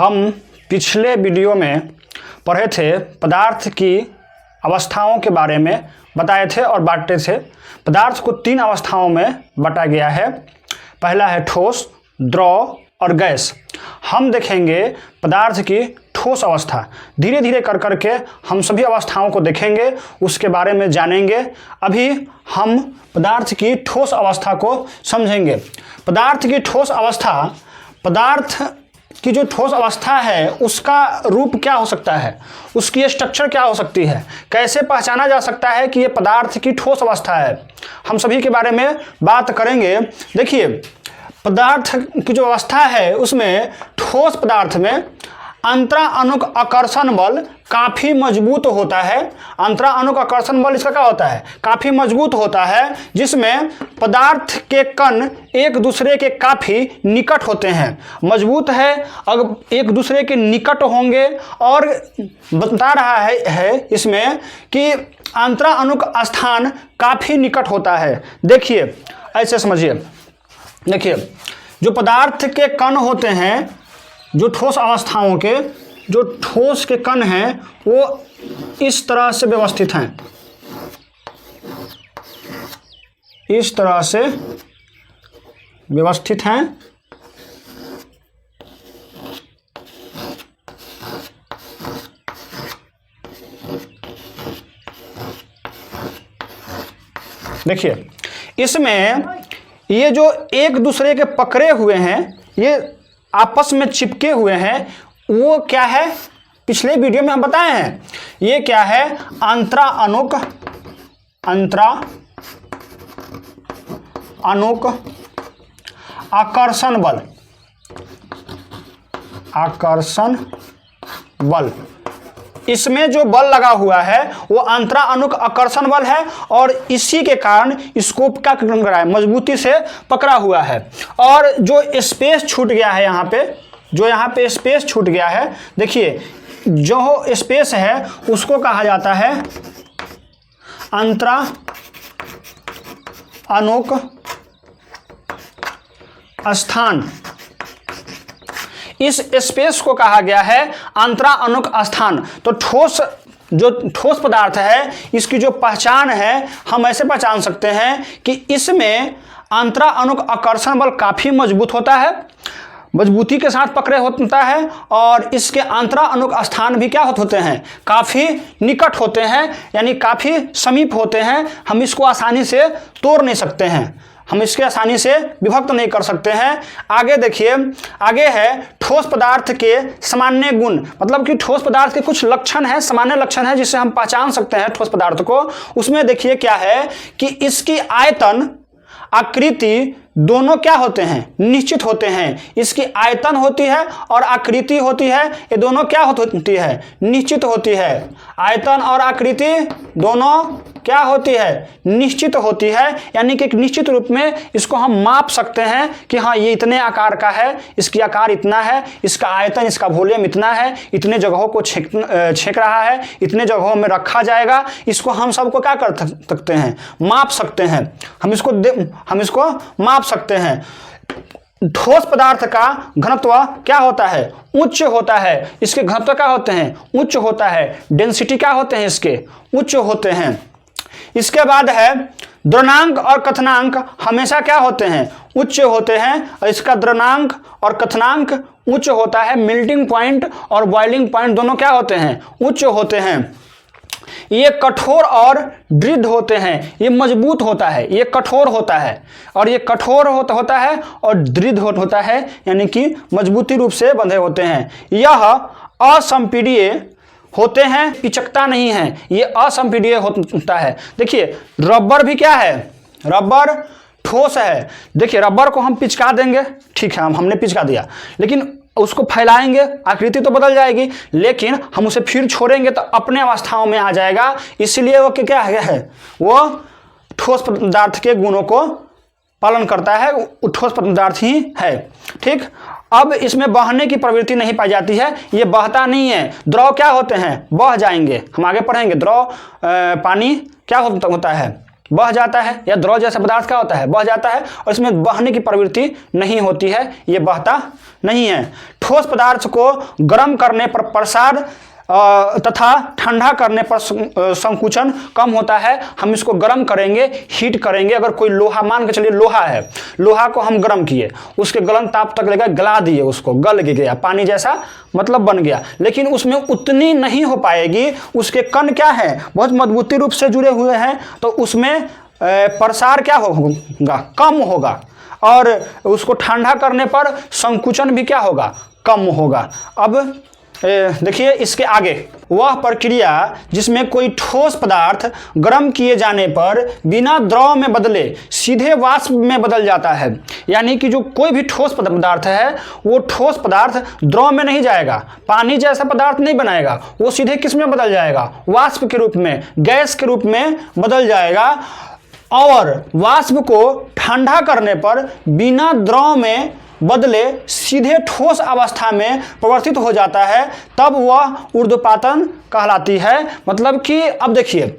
हम पिछले वीडियो में पढ़े थे पदार्थ की अवस्थाओं के बारे में बताए थे और बांटे थे। पदार्थ को 3 अवस्थाओं में बांटा गया है। पहला है ठोस, द्रव और गैस। हम देखेंगे पदार्थ की ठोस अवस्था। धीरे धीरे कर करके हम सभी अवस्थाओं को देखेंगे, उसके बारे में जानेंगे। अभी हम पदार्थ की ठोस अवस्था को समझेंगे। पदार्थ की ठोस अवस्था, पदार्थ की जो ठोस अवस्था है उसका रूप क्या हो सकता है, उसकी स्ट्रक्चर क्या हो सकती है, कैसे पहचाना जा सकता है कि ये पदार्थ की ठोस अवस्था है, हम सभी के बारे में बात करेंगे। देखिए, पदार्थ की जो अवस्था है उसमें ठोस पदार्थ में अंतराअणुक आकर्षण बल काफ़ी मजबूत होता है। अंतराअणुक आकर्षण बल इसका क्या होता है, काफ़ी मजबूत होता है, जिसमें पदार्थ के कण एक दूसरे के काफ़ी निकट होते हैं। मजबूत है, अगर एक दूसरे के निकट होंगे, और बता रहा है इसमें कि अंतराअणुक स्थान काफ़ी निकट होता है। देखिए, ऐसे समझिए। देखिए, जो पदार्थ के कण होते हैं, जो ठोस अवस्थाओं के जो ठोस के कण हैं वो इस तरह से व्यवस्थित हैं, इस तरह से व्यवस्थित हैं। देखिए, इसमें ये जो एक दूसरे के पकड़े हुए हैं, ये आपस में चिपके हुए हैं, वो क्या है, पिछले वीडियो में हम बताए हैं। ये क्या है, अंतराअणुक आकर्षण बल। आकर्षण बल, इसमें जो बल लगा हुआ है वो अंतराअणुक आकर्षण बल है, और इसी के कारण इसको क्या कर रहा है, मजबूती से पकड़ा हुआ है। और जो स्पेस छूट गया है यहाँ पे, जो यहाँ पे स्पेस छूट गया है, देखिए, जो स्पेस है उसको कहा जाता है अंतराअणुक स्थान। इस स्पेस को कहा गया है अंतराअणुक स्थान। तो जो ठोस पदार्थ है, इसकी जो पहचान है हम ऐसे पहचान सकते हैं कि इसमें अंतराअणुक आकर्षण बल काफ़ी मजबूत होता है, मजबूती के साथ पकड़े होता है, और इसके अंतराअणुक स्थान भी क्या होते हैं, काफ़ी निकट होते हैं, यानी काफ़ी समीप होते हैं। हम इसको आसानी से तोड़ नहीं सकते हैं, हम इसके आसानी से विभक्त नहीं कर सकते हैं। आगे देखिए, आगे है ठोस पदार्थ के सामान्य गुण, मतलब कि ठोस पदार्थ के कुछ लक्षण हैं, सामान्य लक्षण हैं जिससे हम पहचान सकते हैं ठोस पदार्थ को। उसमें देखिए क्या है कि इसकी आयतन, आकृति दोनों क्या होते हैं, निश्चित होते हैं। इसकी आयतन होती है और आकृति होती है, ये दोनों क्या होती है, निश्चित होती है। आयतन और आकृति दोनों क्या होती है, निश्चित होती है, यानी कि एक निश्चित रूप में इसको हम माप सकते हैं कि हाँ, ये इतने आकार का है, इसकी आकार इतना है, इसका आयतन, इसका वॉल्यूम इतना है, इतने जगहों को छेक रहा है, इतने जगहों में रखा जाएगा। इसको हम सबको क्या कर सकते हैं, माप सकते हैं। हम इसको माप सकते हैं। ठोस पदार्थ का घनत्व क्या होता है, उच्च होता है। इसके घनत्व क्या होते हैं, उच्च होता है। डेंसिटी क्या होते हैं, इसके उच्च होते हैं। इसके बाद है द्रव्यनांक और कथनांक हमेशा क्या होते हैं, उच्च होते हैं। और इसका द्रव्यनांक और कथनांक उच्च होता है। मेल्टिंग पॉइंट और बॉइलिंग पॉइंट दोनों क्या होते हैं, उच्च होते हैं। ये कठोर और दृढ़ होते हैं, ये मजबूत होता है, ये कठोर होता है, और ये कठोर होता है और दृढ़ होता है, यानी कि मजबूती रूप से बंधे होते हैं। यह असंपीड्य होते हैं, पिचकता नहीं है, ये असंपीड्य होता है। देखिए, रबर भी क्या है, रबर ठोस है। देखिए, रबर को हम पिचका देंगे, ठीक है, हमने पिचका दिया, लेकिन उसको फैलाएंगे, आकृति तो बदल जाएगी, लेकिन हम उसे फिर छोड़ेंगे तो अपने अवस्थाओं में आ जाएगा। इसलिए वो क्या है, वो ठोस पदार्थ के गुणों को पालन करता है, ठोस पदार्थ ही है। ठीक, अब इसमें बहने की प्रवृत्ति नहीं पाई जाती है, ये बहता नहीं है। द्रव क्या होते हैं, बह जाएंगे, हम आगे पढ़ेंगे। द्रव पानी क्या होता है, बह जाता है, या द्रव जैसा पदार्थ क्या होता है, बह जाता है, और इसमें बहने की प्रवृत्ति नहीं होती है, ये बहता नहीं है। ठोस पदार्थ को गर्म करने पर प्रसार तथा ठंडा करने पर संकुचन कम होता है। हम इसको गर्म करेंगे, हीट करेंगे। अगर कोई लोहा, मान के चलिए लोहा है, लोहा को हम गर्म किए, उसके गलन ताप तक लेकर गला दिए, उसको गल के गया, पानी जैसा मतलब बन गया, लेकिन उसमें उतनी नहीं हो पाएगी। उसके कण क्या है, बहुत मजबूती रूप से जुड़े हुए हैं, तो उसमें प्रसार क्या होगा, कम होगा, और उसको ठंडा करने पर संकुचन भी क्या होगा, कम होगा। अब देखिए इसके आगे, वह प्रक्रिया जिसमें कोई ठोस पदार्थ गर्म किए जाने पर बिना द्रव में बदले सीधे वाष्प में बदल जाता है। यानी कि जो कोई भी ठोस पदार्थ है, वो ठोस पदार्थ द्रव में नहीं जाएगा, पानी जैसा पदार्थ नहीं बनाएगा, वो सीधे किस में बदल जाएगा, वाष्प के रूप में, गैस के रूप में बदल जाएगा। और वाष्प को ठंडा करने पर बिना द्रव में बदले सीधे ठोस अवस्था में परिवर्तित हो जाता है, तब वह ऊर्ध्वपातन कहलाती है। मतलब कि अब देखिए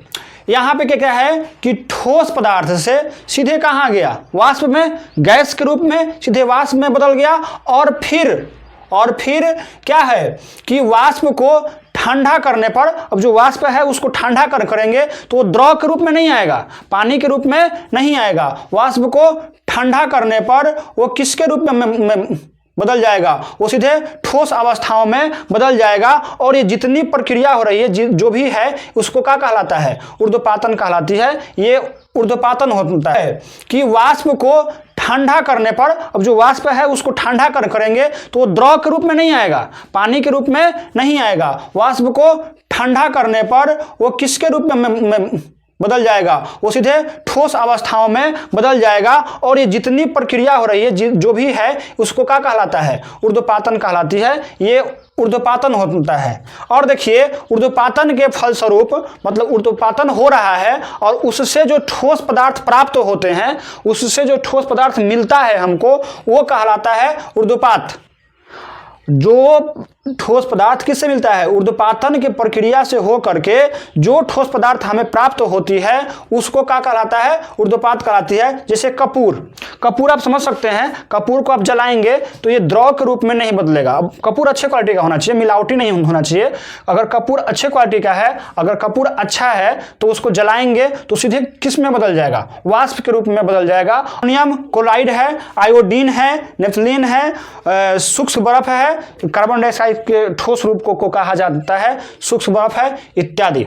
यहाँ पे क्या क्या है कि ठोस पदार्थ से सीधे कहाँ गया, वाष्प में, गैस के रूप में सीधे वाष्प में बदल गया, और फिर क्या है कि वाष्प को ठंडा करने पर, अब जो वाष्प है उसको ठंडा करेंगे तो वो द्रव के रूप में नहीं आएगा, पानी के रूप में नहीं आएगा। वाष्प को ठंडा करने पर वो किसके रूप में बदल जाएगा, वो सीधे ठोस अवस्थाओं में बदल जाएगा। और ये जितनी प्रक्रिया हो रही है, जो भी है, उसको क्या कहलाता है, ऊर्ध्वपातन कहलाती है। ये ऊर्ध्वपातन होता है कि वाष्प को ठंडा करने पर, अब जो वाष्प है उसको ठंडा करेंगे तो वो द्रव के रूप में नहीं आएगा, पानी के रूप में नहीं आएगा। वाष्प को ठंडा करने पर वो किसके रूप में बदल जाएगा, वो सीधे ठोस अवस्थाओं में बदल जाएगा। और ये जितनी प्रक्रिया हो रही है, जो भी है, उसको क्या कहलाता है, ऊर्ध्वपातन कहलाती है। ये ऊर्ध्वपातन होता है। और देखिए ऊर्ध्वपातन के फलस्वरूप, मतलब ऊर्ध्वपातन हो रहा है और उससे जो ठोस पदार्थ प्राप्त होते हैं, उससे जो ठोस पदार्थ मिलता है हमको, वो कहलाता है ऊर्ध्वपात। जो ठोस पदार्थ किससे मिलता है, ऊर्ध्वपातन की प्रक्रिया से हो करके जो ठोस पदार्थ हमें प्राप्त होती है, उसको क्या कहलाता है, ऊर्ध्वपात कहलाती है। जैसे कपूर आप समझ सकते हैं, कपूर को आप जलाएंगे तो ये द्रव के रूप में नहीं बदलेगा। अब कपूर अच्छे क्वालिटी का होना चाहिए, मिलावटी नहीं होना चाहिए। अगर कपूर अच्छे क्वालिटी का है, अगर कपूर अच्छा है, तो उसको जलाएंगे तो सीधे किस में बदल जाएगा, वाष्प के रूप में बदल जाएगा। अमोनियम क्लोराइड है, आयोडीन है, नेफ्थलीन है, सूक्ष्म बर्फ है, कार्बन डाइऑक्साइड के ठोस रूप को कहा जाता है सूक्ष्म बर्फ है, इत्यादि।